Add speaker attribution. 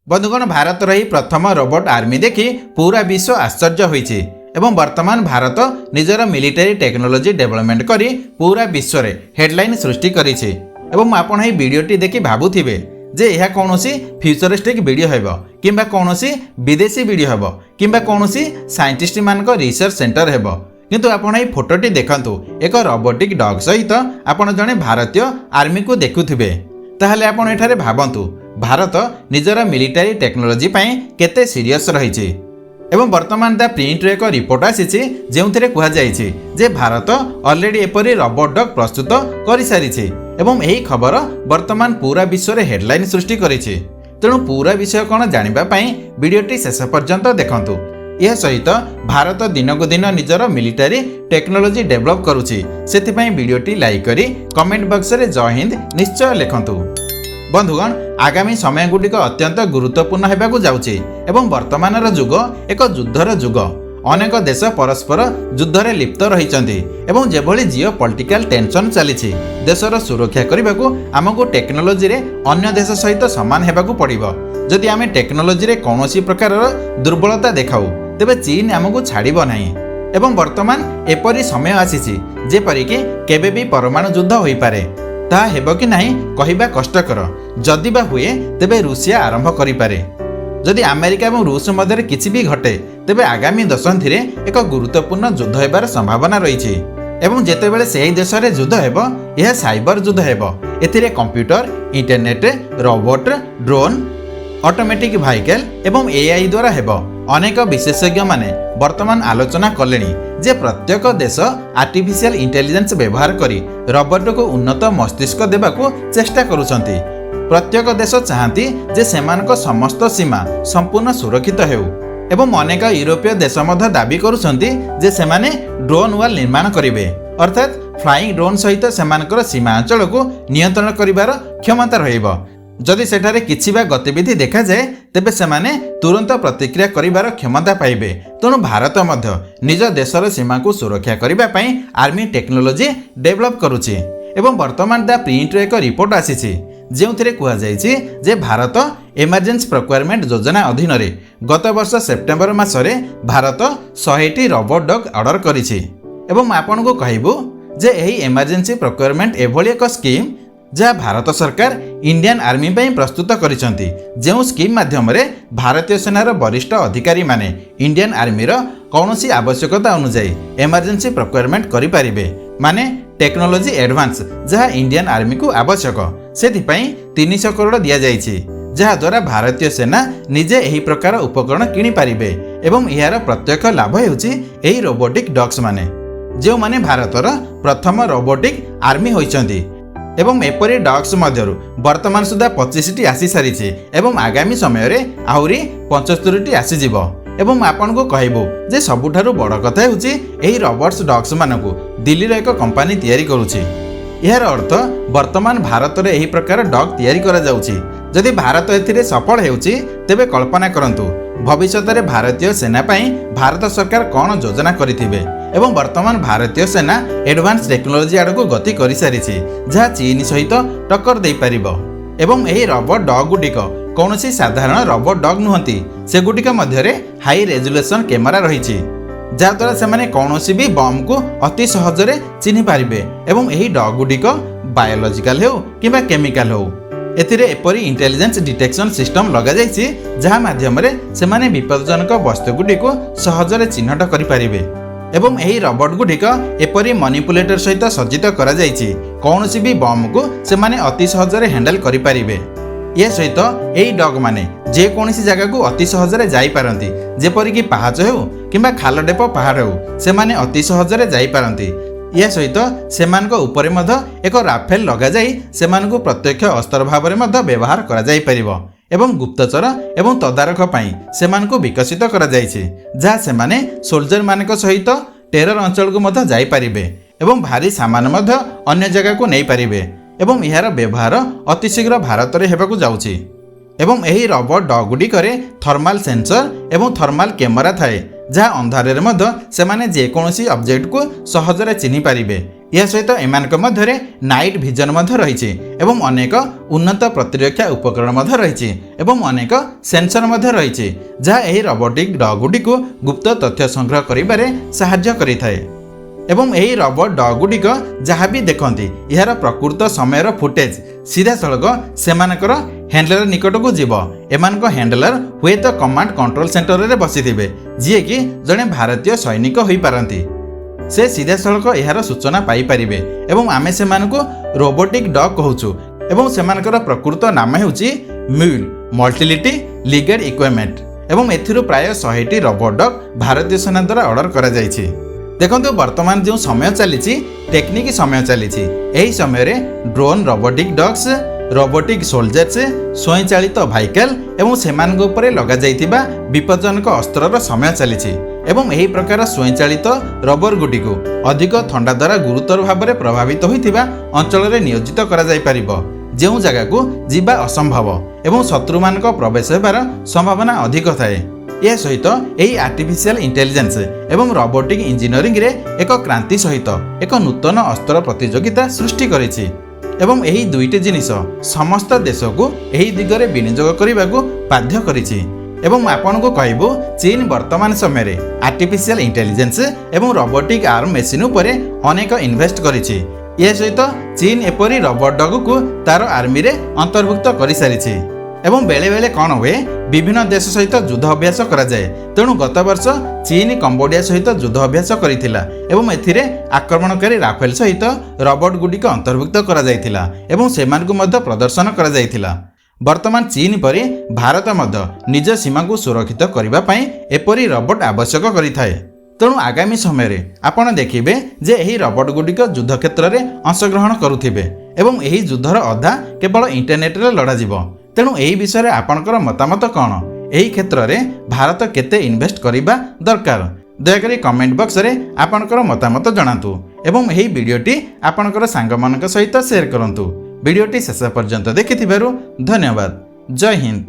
Speaker 1: बंधुगण भारत ही प्रथम robot army देखि पूरा विश्व आश्चर्य होइछि एवं वर्तमान भारत निजर मिलिटरी टेक्नोलोजी डेवलपमेंट करी पूरा विश्व रे हेडलाइन सृष्टि करिछि एवं आपण एही वीडियोटी देखि भाबुथिबे जे यह कौनसी फ्यूचरिस्टिक वीडियो हेबो किंबा कौनसी विदेशी वीडियो हेबो किंबा कौनसी साइंटिस्ट मानक रिसर्च सेंटर हेबो किंतु आपण एही फोटोटी देखंतु एक रोबोटिक डॉग सहित आपण जणे भारतीय आर्मी को देखुथिबे ताहले आपण एठारे भाबंतु भारत निजर मिलिटरी टेक्नोलोजी पई केते सीरियस रहिछि एवं वर्तमान दा प्रिंट रे एक रिपोर्ट आसीछि जेउथिरे कुहा जायछि जे भारत ऑलरेडी एपरी रोबोट डॉग प्रस्तुत करि सारिछि एवं एही खबर वर्तमान पूरा विश्व रे हेडलाइन सृष्टि करिछि। तेणु पूरा विषय कोन जानिबा पई वीडियोटी शेष पर्यंत देखंतु। यह सहित भारत दिनकु दिन निजर मिलिटरी टेक्नोलोजी डेवलप करुछि सेति पई वीडियोटी लाइक करी कमेंट बॉक्स रे जय हिंद निश्चय लिखंतु। बंधुगण आगामी समय गुड़िक अत्यंत गुरुत्वपूर्ण होगाकू जाउछि एवं वर्तमानर जुग एक युद्धर जुग अनेक देश परस्पर युद्धरे लिप्त रहिचंती एवं जेभली जियो पॉलिटिकल टेंशन चलीछि देशर सुरक्षा करबाकू आमको टेक्नोलोजी रे अन्य देश सहित समान हेबाकू पड़िबो। जदि आमे टेक्नोलोजी रे कौनसी प्रकार दुर्बलता देखाऊ तेबे चीन आमको छाड़िबो नाही एवं वर्तमान एपरी समय आसीछि जेपरि कि केबे भी परमाणु युद्ध होई पारे ता हेबो कि नाही कहिबा कष्टकर जदि बा हुए तेबे रूसिया आरंभ करि पारे। जदि अमेरिका और रूस मध्य किछि भी घटे तेबे आगामी दशंधि रे एक गुरुत्वपूर्ण युद्ध हेबार संभावना रहिछि एवं जेतेबेले सेही देश रे युद्ध हेबो यह साइबर युद्ध हेबो। एथिरे computer internet robot drone automatic vehicle एवं एआई द्वारा हेबो। अनेक विशेषज्ञ माने वर्तमान आलोचना कलेनी जे प्रत्येक देश आर्टिफिशियल इंटेलिजेंस व्यवहार करी रोबोट को उन्नत मस्तिष्क देबाकू चेष्टा करूछंती। प्रत्येक देश चाहती जे सेमानक समस्त सीमा संपूर्ण सुरक्षित हेउ एवं अनेक यूरोपीय देश मध्य दाबी करूछंती जे सेमाने ड्रोन वाल निर्माण करिवे अर्थात फ्लाइंग ड्रोन सहित सेमानकर सीमा अंचल को नियंत्रण करिवार क्षमता रहिबो। जदि सेठारे किछि बा गतिविधि देखा जाए तेबे सेमाने तुरंत प्रतिक्रिया करिवार क्षमता पाइबे। तेणु भारत मध्य निज देशर सीमा को सुरक्षा करिबा पई आर्मी टेक्नोलोजी डेवलप करूछि एवं वर्तमान दा प्रिंट रे एक रिपोर्ट आसीछि जेउथिरे कुहा जायछि जे भारत इमरजेंसी प्रोक्योरमेंट योजना अधीन रे गत वर्ष सेप्टेम्बर मासरे भारत 100टी रोबोट डॉग ऑर्डर करिछि एवं आपन को कहबो जे एही इमरजेंसी प्रोक्योरमेंट एभली एक स्कीम जहाँ भारत सरकार इंडियन आर्मी पई प्रस्तुत करिसंती जेउ स्कीम माध्यम रे भारतीय सेनार वरिष्ठ अधिकारी माने इंडियन आर्मी रो कौनसी आवश्यकता अनुसार इमरजेंसी प्रोक्योरमेंट करि पारिबे माने टेक्नोलोजी एडवांस जहाँ इंडियन आर्मी को आवश्यक सेथिपई 300 करोड़ दिया जायछि जहाँ द्वारा भारतीय सेना निजे एही प्रकार उपकरण किनि पारिबे एवं यार प्रत्यक्ष लाभ हेउछि एही रोबोटिक डॉग्स माने जो माने भारतर प्रथम रोबोटिक आर्मी होइचंती एवं एपरी डॉग्स मध्यरु वर्तमान सुधा 25टी आसी सारिछि एवं आगामी समय रे आहुरी 75टी आसी जिवो एवं आपन को कहबो जे सबुठारु बड़ कथा हेउछि एही रोबोट्स डॉग्स मानकु दिल्ली रो एक कंपनी तयारी करूछि। यार अर्थ वर्तमान भारत रे एही प्रकार डॉग तयारी करा जाउछि। जदि भारत एथिरे सफल हेउछि तेबे कल्पना करंतु भविष्यत रे भारतीय सेना पई भारत सरकार कोन योजना करिथिबे एवं वर्तमान भारतीय सेना एडवांस टेक्नोलोजी आड़को गति करि सारिछि जहाँ चीन सहित टक्कर दे पारिबो एवं एही रोबोट डॉग गुडिक कौनसी साधारण रोबोट डॉग नुहंती से गुडिक मध्य रे हाई रेजोल्यूशन कैमेरा रहिछि जहाँ द्वारा सेमाने कौनसी भी बम को अति सहजरे चिन्हि पारिबे एवं एही डॉग गुडिक बायोलॉजिकल हेउ किबा केमिकल हेउ एथिरे एपरी इंटेलिजेंस डिटेक्शन सिस्टम लगा जायछि जहाँ माध्यम रे सेमाने विपदजनक वस्तु गुडिक सहजरे चिन्हट करि पारिबे एवं एही रोबोट गुडिक एपरी मनिपुलेटर सहित सज्जित करा जायछि कौनसी भी बम को सेमाने अति सहजरे हैंडल करि पारिबे। ये सहित एही डॉग माने जे कोनसी जगह को अति सहजरे जाई पारंती जेपरि कि पहाच हेउ किबा खालडेप पहाड़ हेउ सेमाने अति सहजरे जाई पारंती। या सहित सेमानक उपरे मध्य एक राफेल लगा जाई सेमानकु प्रत्यक्ष अस्त्र भाबरे मध्य व्यवहार करा जाई परिबो एवं गुप्तचर एवं तदारख पई सेमानकु विकसित करा जायछि जहाँ सेमाने सोल्जर मानक सहित टेरर अंचल को मध्य जाई परिबे एवं भारी सामान मध्य अन्य जगह को नहीं पारिबे एवं यार व्यवहार अति शीघ्र भारत रे हेबाकू जाउछि एवं एही रोबोट डॉग गुडिकरे थर्माल सेंसर एवं थर्माल कैमेरा थाए जहाँ अंधारे मध्य सेमाने जेकोसी ऑब्जेक्ट को सहजरे चिन्हि पारिबे ଏହା ସହିତ ଏମାନଙ୍କ ମଧ୍ୟରେ ନାଇଟ୍ ଭିଜନ ମଧ୍ୟ ରହିଛି ଏବଂ ଅନେକ ଉନ୍ନତ ପ୍ରତିରକ୍ଷା ଉପକରଣ ମଧ୍ୟ ରହିଛି ଏବଂ ଅନେକ ସେନ୍ସର ମଧ୍ୟ ରହିଛି ଯାହା ଏହି ରୋବୋଟିକ୍ ଡଗ୍ ଗୁଡ଼ିକୁ ଗୁପ୍ତ ତଥ୍ୟ ସଂଗ୍ରହ କରିବାରେ ସାହାଯ୍ୟ କରିଥାଏ। ଏବଂ ଏହି ରୋବଟ୍ ଡଗ୍ ଗୁଡ଼ିକ ଯାହା ବି ଦେଖନ୍ତି ଏହାର ପ୍ରକୃତ ସମୟର ଫୁଟେଜ୍ ସିଧାସଳଖ ସେମାନଙ୍କର ହ୍ୟାଣ୍ଡଲର ନିକଟକୁ ଯିବ। ଏମାନଙ୍କ ହ୍ୟାଣ୍ଡଲର ହୁଏତ କମାଣ୍ଡ କଣ୍ଟ୍ରୋଲ ସେଣ୍ଟରରେ ବସିଥିବେ ଯିଏକି ଜଣେ ଭାରତୀୟ ସୈନିକ ହୋଇପାରନ୍ତି। ସେ ସିଧାସଳଖ ଏହାର ସୂଚନା ପାଇପାରିବେ ଏବଂ ଆମେ ସେମାନଙ୍କୁ ରୋବୋଟିକ୍ ଡଗ୍ କହୁଛୁ ଏବଂ ସେମାନଙ୍କର ପ୍ରକୃତ ନାମ ହେଉଛି ମ୍ୟୁଲ୍ ମଲ୍ଟିଲିଟି ଲିଗେଡ୍ ଇକ୍ୱିପମେଣ୍ଟ ଏବଂ ଏଥିରୁ ପ୍ରାୟ 100ଟି ରୋବଟ୍ ଡଗ୍ ଭାରତୀୟ ସେନା ଦ୍ୱାରା ଅର୍ଡର କରାଯାଇଛି। ଦେଖନ୍ତୁ ବର୍ତ୍ତମାନ ଯେଉଁ ସମୟ ଚାଲିଛି ଟେକ୍ନିକ୍ ସମୟ ଚାଲିଛି। ଏହି ସମୟରେ drone robotic dogs robotic soldiers ସ୍ୱୟଂଚାଳିତ ଭାଇକେଲ ଏବଂ ସେମାନଙ୍କ ଉପରେ ଲଗାଯାଇଥିବା ବିପଜ୍ଜନକ ଅସ୍ତ୍ରର ସମୟ ଚାଲିଛି ଏବଂ ଏହି ପ୍ରକାର ସ୍ୱୟଂଚାଳିତ ରୋବର ଗୁଡ଼ିକୁ ଅଧିକ ଥଣ୍ଡା ଦ୍ୱାରା ଗୁରୁତର ଭାବରେ ପ୍ରଭାବିତ ହୋଇଥିବା ଅଞ୍ଚଳରେ ନିୟୋଜିତ କରାଯାଇପାରିବ ଯେଉଁ ଜାଗାକୁ ଯିବା ଅସମ୍ଭବ ଏବଂ ଶତ୍ରୁମାନଙ୍କ ପ୍ରବେଶ ହେବାର ସମ୍ଭାବନା ଅଧିକ ଥାଏ। ଏହା ସହିତ ଏହି ଆର୍ଟିଫିସିଆଲ ଇଣ୍ଟେଲିଜେନ୍ସ ଏବଂ ରୋବୋଟିକ୍ ଇଞ୍ଜିନିୟରିଂରେ ଏକ କ୍ରାନ୍ତି ସହିତ ଏକ ନୂତନ ଅସ୍ତ୍ର ପ୍ରତିଯୋଗିତା ସୃଷ୍ଟି କରିଛି ଏବଂ ଏହି ଦୁଇଟି ଜିନିଷ ସମସ୍ତ ଦେଶକୁ ଏହି ଦିଗରେ ବିନିଯୋଗ କରିବାକୁ ବାଧ୍ୟ କରିଛି। ଏବଂ ଆପଣଙ୍କୁ କହିବୁ ଚୀନ ବର୍ତ୍ତମାନ ସମୟରେ ଆର୍ଟିଫିସିଆଲ ଇଣ୍ଟେଲିଜେନ୍ସ ଏବଂ ରୋବୋଟିକ୍ ଆର୍ମ ମେସିନ୍ ଉପରେ ଅନେକ ଇନଭେଷ୍ଟ କରିଛି। ଏହା ସହିତ ଚୀନ ଏପରି ରୋବଟ୍ ଡଗ୍କୁ ତାର ଆର୍ମିରେ ଅନ୍ତର୍ଭୁକ୍ତ କରିସାରିଛି ଏବଂ ବେଳେବେଳେ କ'ଣ ହୁଏ ବିଭିନ୍ନ ଦେଶ ସହିତ ଯୁଦ୍ଧ ଅଭ୍ୟାସ କରାଯାଏ। ତେଣୁ ଗତ ବର୍ଷ ଚୀନ କମ୍ବୋଡିଆ ସହିତ ଯୁଦ୍ଧ ଅଭ୍ୟାସ କରିଥିଲା ଏବଂ ଏଥିରେ ଆକ୍ରମଣକାରୀ ରାଫେଲ ସହିତ ରୋବଟ୍ ଗୁଡ଼ିକ ଅନ୍ତର୍ଭୁକ୍ତ କରାଯାଇଥିଲା ଏବଂ ସେମାନଙ୍କୁ ମଧ୍ୟ ପ୍ରଦର୍ଶନ କରାଯାଇଥିଲା। ବର୍ତ୍ତମାନ ଚୀନ ପରି ଭାରତ ମଧ୍ୟ ନିଜ ସୀମାକୁ ସୁରକ୍ଷିତ କରିବା ପାଇଁ ଏପରି ରୋବଟ୍ ଆବଶ୍ୟକ କରିଥାଏ। ତେଣୁ ଆଗାମୀ ସମୟରେ ଆପଣ ଦେଖିବେ ଯେ ଏହି ରୋବଟ୍ ଗୁଡ଼ିକ ଯୁଦ୍ଧ କ୍ଷେତ୍ରରେ ଅଂଶଗ୍ରହଣ କରୁଥିବେ ଏବଂ ଏହି ଯୁଦ୍ଧର ଅଧା କେବଳ ଇଣ୍ଟରନେଟରେ ଲଢ଼ାଯିବ। ତେଣୁ ଏହି ବିଷୟରେ ଆପଣଙ୍କର ମତାମତ କ'ଣ? ଏହି କ୍ଷେତ୍ରରେ ଭାରତ କେତେ ଇନଭେଷ୍ଟ କରିବା ଦରକାର? ଦୟାକରି କମେଣ୍ଟ ବକ୍ସରେ ଆପଣଙ୍କର ମତାମତ ଜଣାନ୍ତୁ ଏବଂ ଏହି ଭିଡ଼ିଓଟି ଆପଣଙ୍କର ସାଙ୍ଗମାନଙ୍କ ସହିତ ସେୟାର କରନ୍ତୁ। ଭିଡ଼ିଓଟି ଶେଷ ପର୍ଯ୍ୟନ୍ତ ଦେଖିଥିବାରୁ ଧନ୍ୟବାଦ। ଜୟ ହିନ୍ଦ।